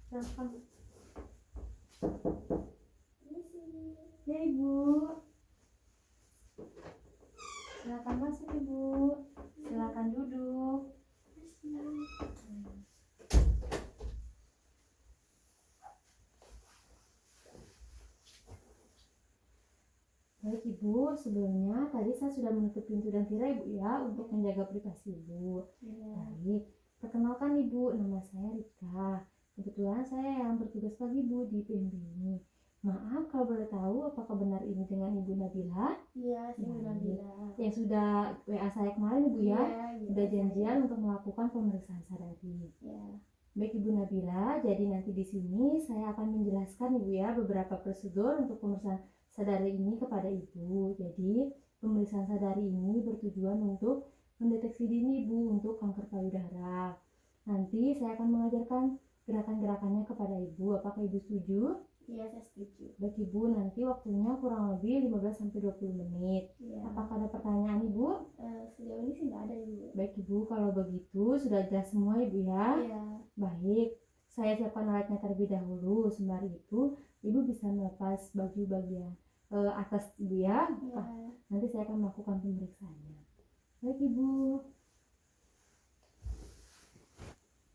Silakan. Ya Ibu. Silakan masuk Ibu. Silakan duduk. Baik Ibu, sebelumnya tadi saya sudah menutup pintu dan tirai Ibu ya untuk menjaga privasi Ibu. Baik, perkenalkan Ibu, nama saya Rika. Kebetulan saya yang bertugas pagi Ibu di PMB ini. Maaf kalau boleh tahu apakah benar ini dengan Ibu Nabila? Iya, Ibu Nabila. Yang sudah WA saya kemarin Ibu ya? Iya, Sudah janjian untuk melakukan pemeriksaan sadari. Iya. Baik Ibu Nabila, jadi nanti di sini saya akan menjelaskan Ibu ya beberapa prosedur untuk pemeriksaan sadari ini kepada Ibu. Jadi pemeriksaan sadari ini bertujuan untuk mendeteksi dini Ibu untuk kanker payudara. Nanti saya akan mengajarkan gerakan-gerakannya kepada Ibu. Apakah Ibu setuju? Iya, saya setuju. Baik Ibu, nanti waktunya kurang lebih 15-20 menit. Iya. Apakah ada pertanyaan Ibu? Sejauh ini sih nggak ada Ibu. Baik Ibu, kalau begitu sudah jelas semua Ibu ya? Iya. Baik, saya siapkan alatnya terlebih dahulu. Sembari itu, Ibu bisa melepas baju bagian atas Ibu ya. Iya. Nanti saya akan melakukan pemeriksaannya. Baik Ibu.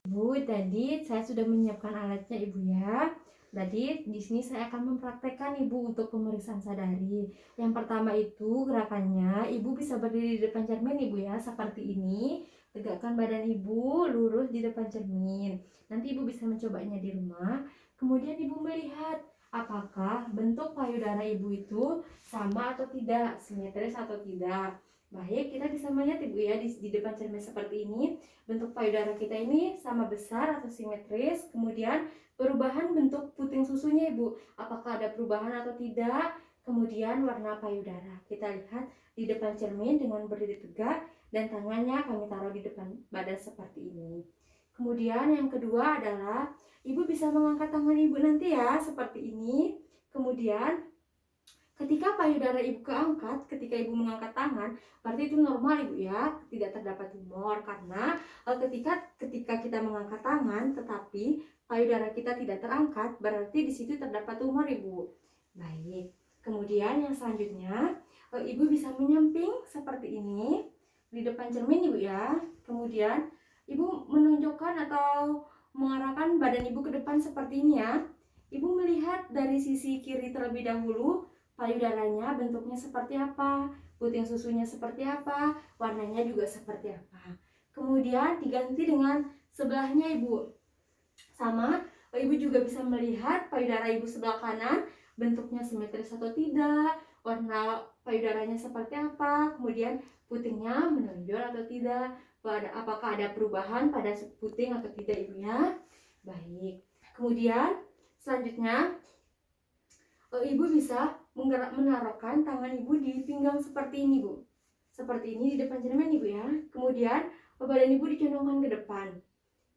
Ibu, tadi saya sudah menyiapkan alatnya Ibu ya. Tadi di sini saya akan mempraktekkan Ibu untuk pemeriksaan sadari. Yang pertama itu gerakannya, Ibu bisa berdiri di depan cermin Ibu ya, seperti ini. Tegakkan badan Ibu lurus di depan cermin. Nanti Ibu bisa mencobanya di rumah. Kemudian Ibu melihat apakah bentuk payudara Ibu itu sama atau tidak, simetris atau tidak. Baik, kita bisa melihat Ibu ya di depan cermin seperti ini. Bentuk payudara kita ini sama besar atau simetris. Kemudian perubahan bentuk puting susunya Ibu, apakah ada perubahan atau tidak. Kemudian warna payudara, kita lihat di depan cermin dengan berdiri tegak dan tangannya kami taruh di depan badan seperti ini. Kemudian yang kedua adalah Ibu bisa mengangkat tangan Ibu nanti ya seperti ini. Kemudian ketika payudara Ibu keangkat, ketika Ibu mengangkat tangan, berarti itu normal Ibu ya, tidak terdapat tumor. Karena ketika kita mengangkat tangan tetapi payudara kita tidak terangkat, berarti di situ terdapat tumor Ibu. Baik. Kemudian yang selanjutnya, Ibu bisa menyamping seperti ini di depan cermin Ibu ya. Kemudian Ibu menunjukkan atau mengarahkan badan Ibu ke depan seperti ini ya. Ibu melihat dari sisi kiri terlebih dahulu, payudaranya bentuknya seperti apa, puting susunya seperti apa, warnanya juga seperti apa. Kemudian diganti dengan sebelahnya Ibu. Sama, Ibu juga bisa melihat payudara Ibu sebelah kanan, bentuknya simetris atau tidak, warna payudaranya seperti apa, kemudian putingnya menonjol atau tidak, apakah ada perubahan pada puting atau tidak Ibu ya. Baik. Kemudian selanjutnya Ibu bisa menaruhkan tangan Ibu di pinggang seperti ini Bu. Seperti ini di depan cermin Ibu ya. Kemudian badan Ibu dicondongkan ke depan.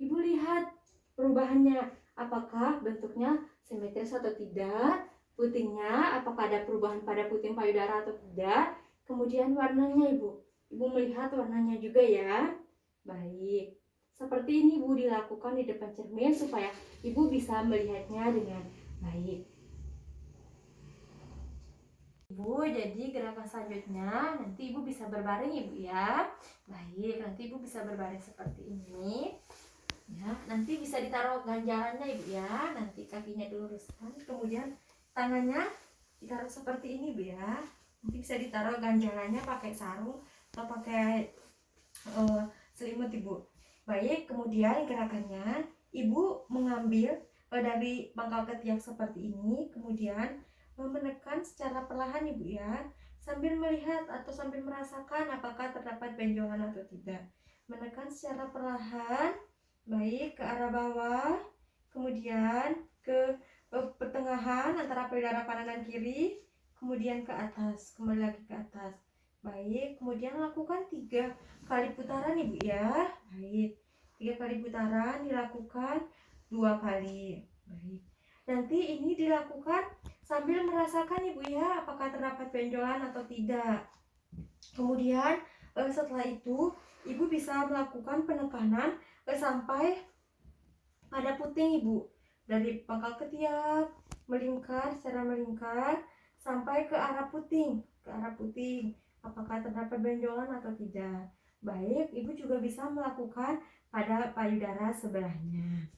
Ibu lihat perubahannya, apakah bentuknya simetris atau tidak, putingnya apakah ada perubahan pada puting payudara atau tidak. Kemudian warnanya Ibu melihat warnanya juga ya. Baik, seperti ini Ibu dilakukan di depan cermin supaya Ibu bisa melihatnya dengan baik. Ibu, jadi gerakan selanjutnya nanti Ibu bisa berbaring Ibu ya. Baik, nanti Ibu bisa berbaring seperti ini. Ya, nanti bisa ditaruh ganjarannya Ibu ya. Nanti kakinya diluruskan, kemudian tangannya ditaruh seperti ini Bu ya. Nanti bisa ditaruh ganjarannya pakai sarung atau pakai selimut Ibu. Baik, kemudian gerakannya Ibu mengambil dari pangkal ketiak seperti ini, kemudian menekan secara perlahan Ibu ya, sambil melihat atau sambil merasakan apakah terdapat benjolan atau tidak. Menekan secara perlahan, baik ke arah bawah, kemudian ke pertengahan antara payudara kanan dan kiri, kemudian ke atas, kembali lagi ke atas. Baik, kemudian lakukan 3 kali putaran Ibu ya. Baik, 3 kali putaran dilakukan 2 kali. Baik, nanti ini dilakukan sambil merasakan Ibu ya apakah terdapat benjolan atau tidak. Kemudian setelah itu Ibu bisa melakukan penekanan sampai pada puting Ibu. dari pangkal ketiak, melingkar secara melingkar sampai ke arah puting, apakah terdapat benjolan atau tidak. Baik, ibu juga bisa melakukan pada payudara sebelahnya.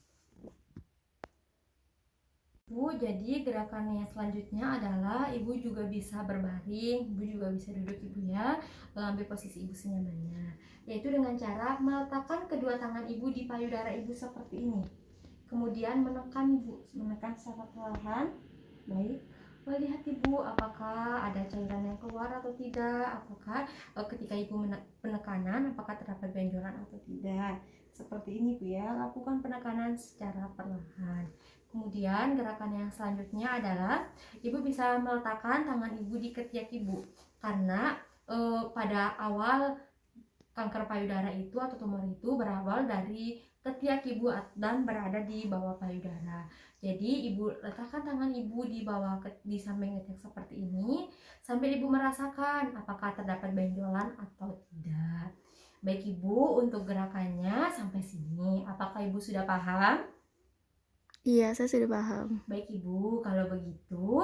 Bu, jadi gerakan yang selanjutnya adalah ibu juga bisa berbaring, ibu juga bisa duduk ibu ya, ambil posisi ibu senyamannya, yaitu dengan cara meletakkan kedua tangan ibu di payudara ibu seperti ini. Kemudian menekan ibu, menekan secara perlahan. Baik, lihat ibu apakah ada cairan yang keluar atau tidak, apakah ketika ibu penekanan apakah terdapat benjolan atau tidak. Seperti ini Bu ya, lakukan penekanan secara perlahan. Kemudian gerakan yang selanjutnya adalah ibu bisa meletakkan tangan ibu di ketiak ibu, karena pada awal kanker payudara itu atau tumor itu berawal dari ketiak ibu dan berada di bawah payudara. Jadi ibu letakkan tangan ibu di bawah di samping ketiak seperti ini sambil ibu merasakan apakah terdapat benjolan atau tidak. Baik ibu, untuk gerakannya sampai sini apakah ibu sudah paham? Iya, saya sudah paham. Baik ibu, kalau begitu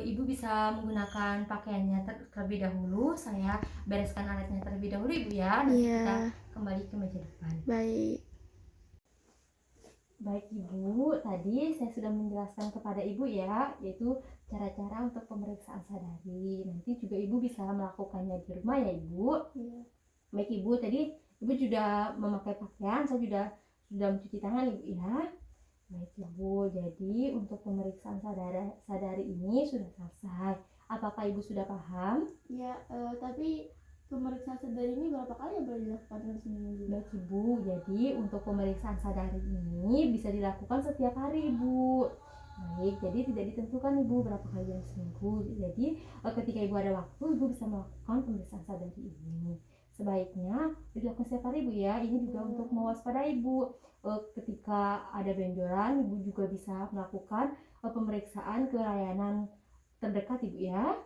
ibu bisa menggunakan pakaiannya terlebih dahulu. Saya bereskan alatnya terlebih dahulu ibu ya. Nanti kita kembali ke meja depan. Baik ibu, tadi saya sudah menjelaskan kepada ibu ya, yaitu cara-cara untuk pemeriksaan sadari. Nanti juga ibu bisa melakukannya di rumah ya ibu. Iya. Baik ibu, tadi ibu sudah memakai pakaian, saya sudah mencuci tangan ibu ya. Baik ibu, jadi untuk pemeriksaan sadari ini sudah selesai. Apakah ibu sudah paham? Ya, tapi pemeriksaan sadari ini berapa kali yang boleh dilakukan dalam seminggu? Baik ibu, jadi untuk pemeriksaan sadari ini bisa dilakukan setiap hari ibu. Baik, jadi tidak ditentukan ibu berapa kali dalam seminggu. Jadi ketika ibu ada waktu, ibu bisa melakukan pemeriksaan sadari ini. Sebaiknya dilakukan setiap hari ibu ya. Ini juga untuk mewaspadai ibu. Ketika ada benjolan, ibu juga bisa melakukan pemeriksaan ke layanan terdekat ibu ya.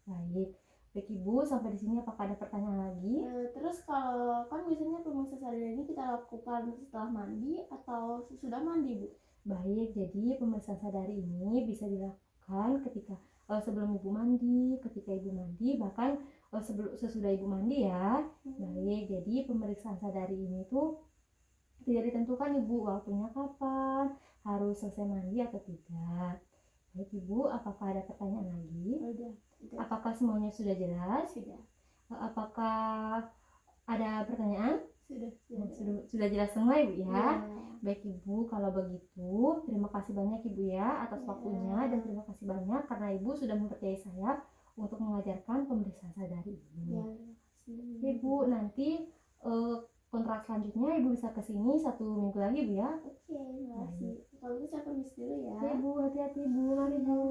Baik ibu, sampai di sini apakah ada pertanyaan lagi? Terus kalau kan biasanya pemeriksaan sadari ini kita lakukan setelah mandi atau sesudah mandi bu? Baik, jadi pemeriksaan sadari ini bisa dilakukan ketika sebelum ibu mandi, ketika ibu mandi, bahkan sesudah ibu mandi ya. Baik, jadi pemeriksaan sadari ini tuh tidak ditentukan ibu waktunya kapan, harus selesai mandi atau tidak. Baik ibu, apakah ada pertanyaan lagi? Sudah. Apakah semuanya sudah jelas? Sudah. Apakah ada pertanyaan? Sudah Jelas semua ibu ya? Ya. Baik ibu, kalau begitu terima kasih banyak ibu ya atas waktunya, dan terima kasih banyak karena ibu sudah mempercayai saya untuk mengajarkan pemeriksaan sadari ini. Ya. Ibu, nanti kontrak selanjutnya ibu bisa kesini 1 minggu lagi bu ya. Oke, terima kasih. Kalau gitu saya permisi dulu ya. Ibu, hati-hati ibu, mari bu.